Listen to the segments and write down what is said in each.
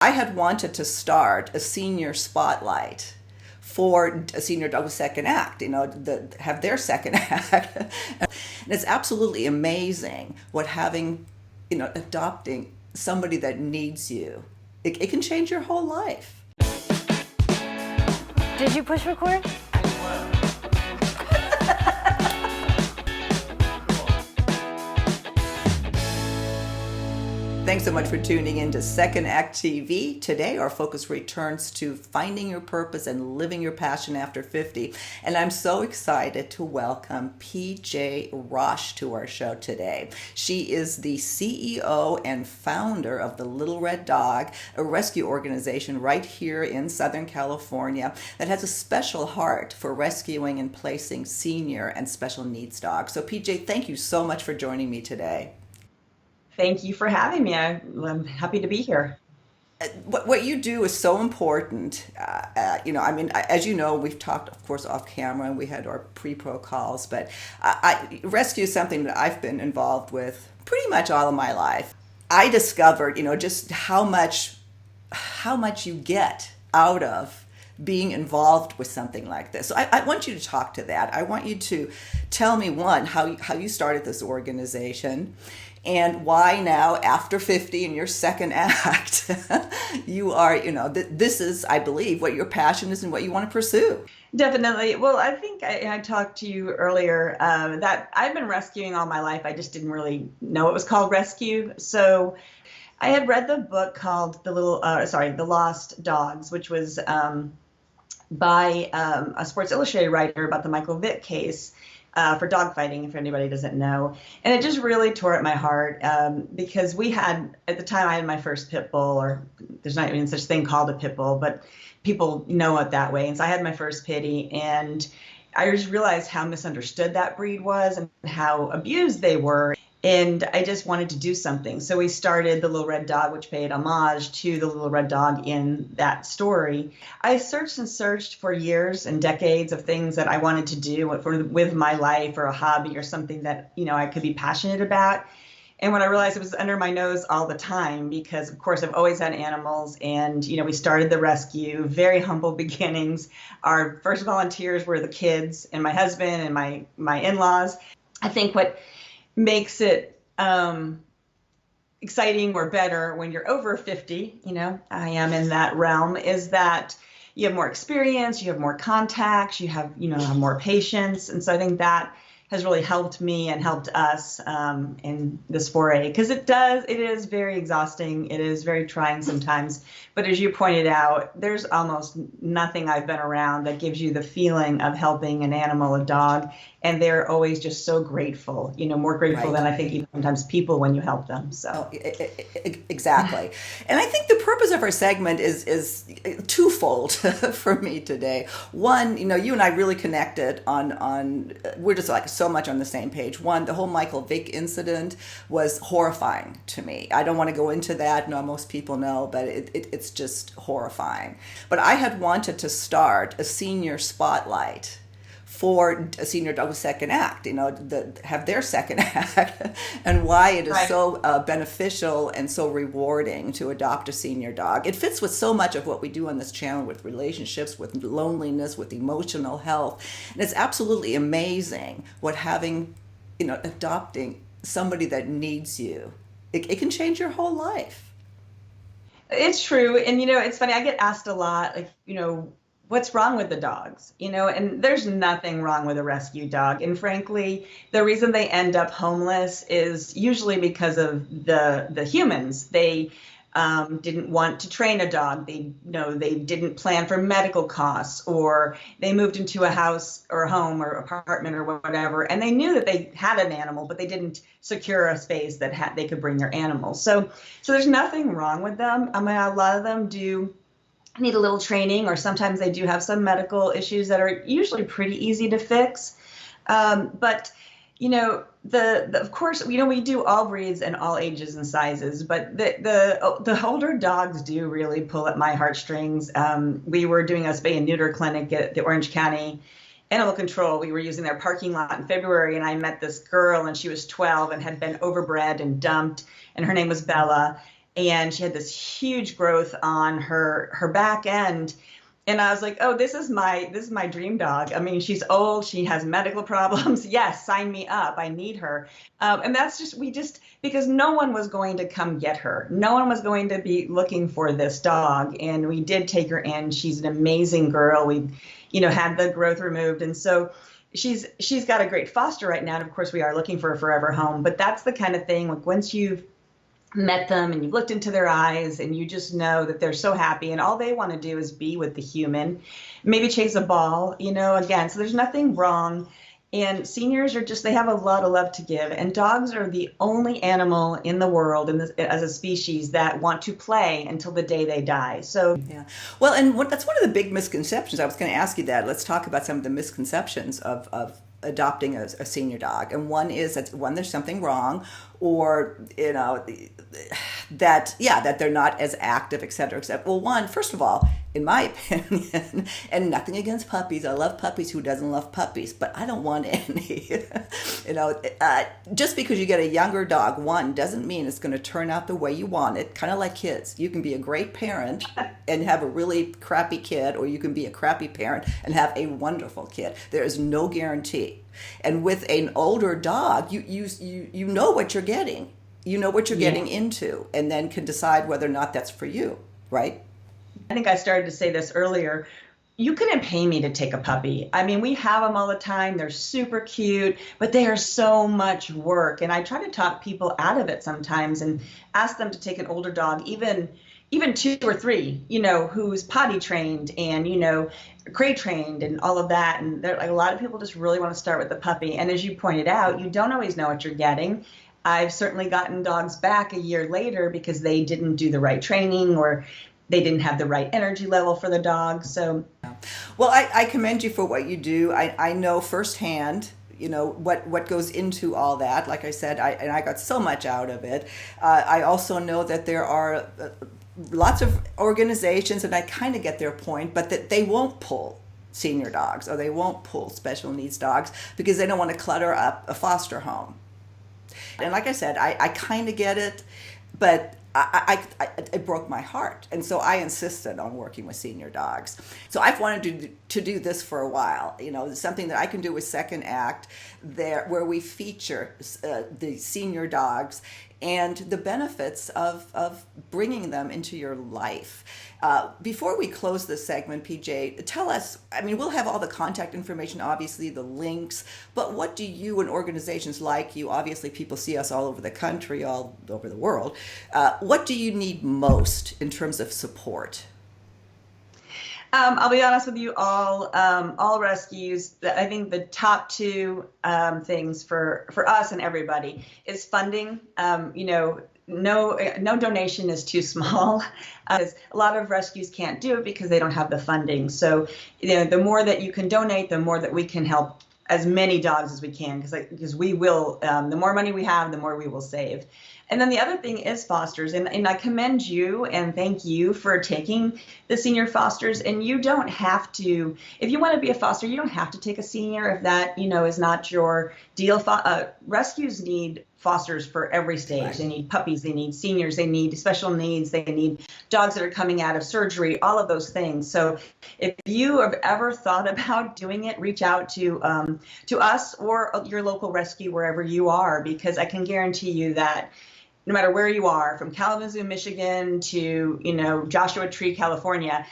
I had wanted to start a senior spotlight for a senior dog second act, have their second act. And it's absolutely amazing what having, adopting somebody that needs you, it can change your whole life. Did you push record? Thanks so much for tuning in to Second Act TV. Today, our focus returns to finding your purpose and living your passion after 50. And I'm so excited to welcome PJ Rosch to our show today. She is the CEO and founder of the Little Red Dog, a rescue organization right here in Southern California that has a special heart for rescuing and placing senior and special needs dogs. So PJ, thank you so much for joining me today. Thank you for having me. I'm happy to be here. What you do is so important. As you know, we've talked, of course, off camera, and we had our pre-pro calls, but rescue is something that I've been involved with pretty much all of my life. I discovered, just how much you get out of being involved with something like this. So I want you to talk to that. I want you to tell me, one, how you started this organization, and why now, after 50 in your second act, you are, this is, I believe, what your passion is and what you want to pursue. Definitely. Well, I think I talked to you earlier that I've been rescuing all my life. I just didn't really know it was called rescue. So I had read the book called The Lost Dogs, which was by a Sports Illustrated writer about the Michael Vick case. For dogfighting, if anybody doesn't know. And it just really tore at my heart because at the time I had my first pit bull, or there's not even such thing called a pit bull, but people know it that way. And so I had my first pitty, and I just realized how misunderstood that breed was and how abused they were. And I just wanted to do something. So we started the Little Red Dog, which paid homage to the Little Red Dog in that story. I searched and searched for years and decades of things that I wanted to do with my life, or a hobby, or something that, I could be passionate about. And when I realized it was under my nose all the time, because of course I've always had animals, and, we started the rescue, very humble beginnings. Our first volunteers were the kids and my husband and my in-laws. I think what makes it exciting or better when you're over 50, I am in that realm, is that you have more experience, you have more contacts, you have more patience. And so I think that has really helped me and helped us in this foray, because it is very exhausting. It is very trying sometimes. But as you pointed out, there's almost nothing I've been around that gives you the feeling of helping an animal, a dog. And they're always just so grateful, more grateful than I think even sometimes people when you help them. So exactly. And I think the purpose of our segment is twofold for me today. One, you and I really connected on we're just like so much on the same page. One, the whole Michael Vick incident was horrifying to me. I don't want to go into that. No, most people know, but it's just horrifying. But I had wanted to start a senior spotlight for a senior dog second act, have their second act, and why it is so beneficial and so rewarding to adopt a senior dog. It fits with so much of what we do on this channel, with relationships, with loneliness, with emotional health. And it's absolutely amazing what having, adopting somebody that needs you, it can change your whole life. It's true. And, it's funny, I get asked a lot, what's wrong with the dogs? And there's nothing wrong with a rescue dog. And frankly, the reason they end up homeless is usually because of the humans. They didn't want to train a dog. They didn't plan for medical costs, or they moved into a house or a home or apartment or whatever, and they knew that they had an animal, but they didn't secure a space that they could bring their animals. So there's nothing wrong with them. I mean, a lot of them do need a little training, or sometimes they do have some medical issues that are usually pretty easy to fix. But of course, we do all breeds and all ages and sizes, but the older dogs do really pull at my heartstrings. We were doing a spay and neuter clinic at the Orange County Animal Control. We were using their parking lot in February, and I met this girl, and she was 12 and had been overbred and dumped, and her name was Bella. and she had this huge growth on her back end. And I was like, oh, this is my dream dog. I mean, she's old, she has medical problems. Yes, sign me up. I need her. And that's just, because no one was going to come get her. No one was going to be looking for this dog. And we did take her in. She's an amazing girl. We, had the growth removed. And so she's got a great foster right now. And of course, we are looking for a forever home. But that's the kind of thing, like once you've met them and you've looked into their eyes and you just know that they're so happy and all they want to do is be with the human, maybe chase a ball, again, so there's nothing wrong. And seniors they have a lot of love to give, and dogs are the only animal in the world as a species that want to play until the day they die. So yeah, well, and that's one of the big misconceptions. I was going to ask you that. Let's talk about some of the misconceptions of adopting a senior dog. And one is that there's something wrong, or that they're not as active, et cetera, et cetera. Well, first of all, in my opinion, and nothing against puppies, I love puppies. Who doesn't love puppies? But I don't want any. Just because you get a younger dog, doesn't mean it's going to turn out the way you want it. Kind of like kids, you can be a great parent and have a really crappy kid, or you can be a crappy parent and have a wonderful kid. There is no guarantee. And with an older dog, you know what you're getting. You know what you're getting into, and then can decide whether or not that's for you, right? I think I started to say this earlier. You couldn't pay me to take a puppy. I mean, we have them all the time. They're super cute, but they are so much work. And I try to talk people out of it sometimes and ask them to take an older dog, even 2 or 3, who's potty trained and, crate trained and all of that. And a lot of people just really want to start with the puppy. And as you pointed out, you don't always know what you're getting. I've certainly gotten dogs back a year later because they didn't do the right training, or they didn't have the right energy level for the dog. So, well, I commend you for what you do. I know firsthand, what goes into all that. Like I said, I got so much out of it. I also know that there are lots of organizations, and I kind of get their point, but that they won't pull senior dogs, or they won't pull special needs dogs because they don't want to clutter up a foster home. And like I said, I kind of get it, but it broke my heart. And so I insisted on working with senior dogs. So I've wanted to do this for a while, something that I can do with Second Act there, where we feature the senior dogs and the benefits of bringing them into your life. Before we close this segment, PJ, tell us, we'll have all the contact information, obviously the links, but what do you and organizations like you, obviously people see us all over the country, all over the world, what do you need most in terms of support? I'll be honest with you, all rescues. I think the top 2 things for us and everybody is funding. No donation is too small. A lot of rescues can't do it because they don't have the funding. So, the more that you can donate, the more that we can help as many dogs as we can, because we will. The more money we have, the more we will save. And then the other thing is fosters, and I commend you and thank you for taking the senior fosters. And you don't have to, if you want to be a foster, you don't have to take a senior if that, is not your deal. Rescues need fosters for every stage. Right. They need puppies, they need seniors, they need special needs, they need dogs that are coming out of surgery, all of those things. So if you have ever thought about doing it, reach out to us or your local rescue wherever you are, because I can guarantee you that no matter where you are, from Kalamazoo, Michigan to, Joshua Tree, California,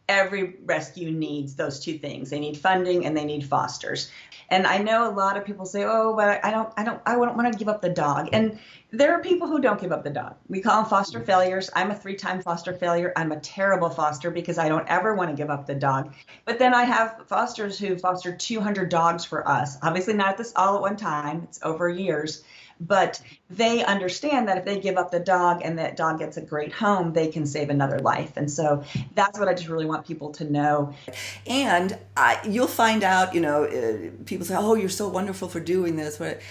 every rescue needs those 2 things. They need funding and they need fosters. And I know a lot of people say, oh, but I don't want to give up the dog. And there are people who don't give up the dog. We call them foster failures. I'm a 3-time foster failure. I'm a terrible foster because I don't ever want to give up the dog. But then I have fosters who foster 200 dogs for us. Obviously not all at one time. It's over years. But they understand that if they give up the dog and that dog gets a great home, they can save another life. And so that's what I just really want people to know. And you'll find out, people say, oh, you're so wonderful for doing this. But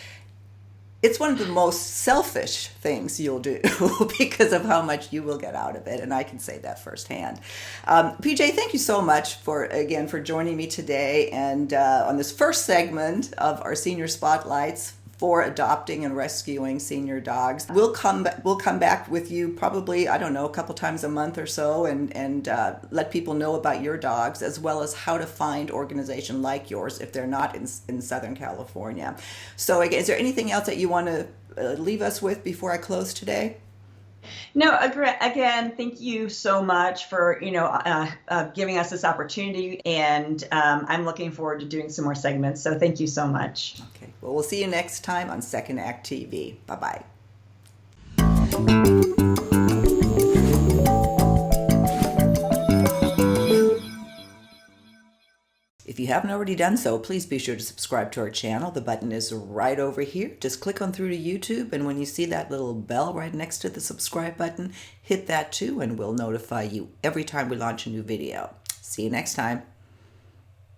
it's one of the most selfish things you'll do because of how much you will get out of it. And I can say that firsthand. PJ, thank you so much for joining me today and on this first segment of our Senior Spotlights for adopting and rescuing senior dogs. We'll come back with you probably, I don't know, a couple times a month or so, and let people know about your dogs, as well as how to find organization like yours if they're not in Southern California. So again, is there anything else that you want to leave us with before I close today? No, again, thank you so much for giving us this opportunity, and I'm looking forward to doing some more segments. So thank you so much. Okay, well, we'll see you next time on Second Act TV. Bye-bye. If you haven't already done so, please be sure to subscribe to our channel. The button is right over here. Just click on through to YouTube, and when you see that little bell right next to the subscribe button, hit that too, and we'll notify you every time we launch a new video. See you next time.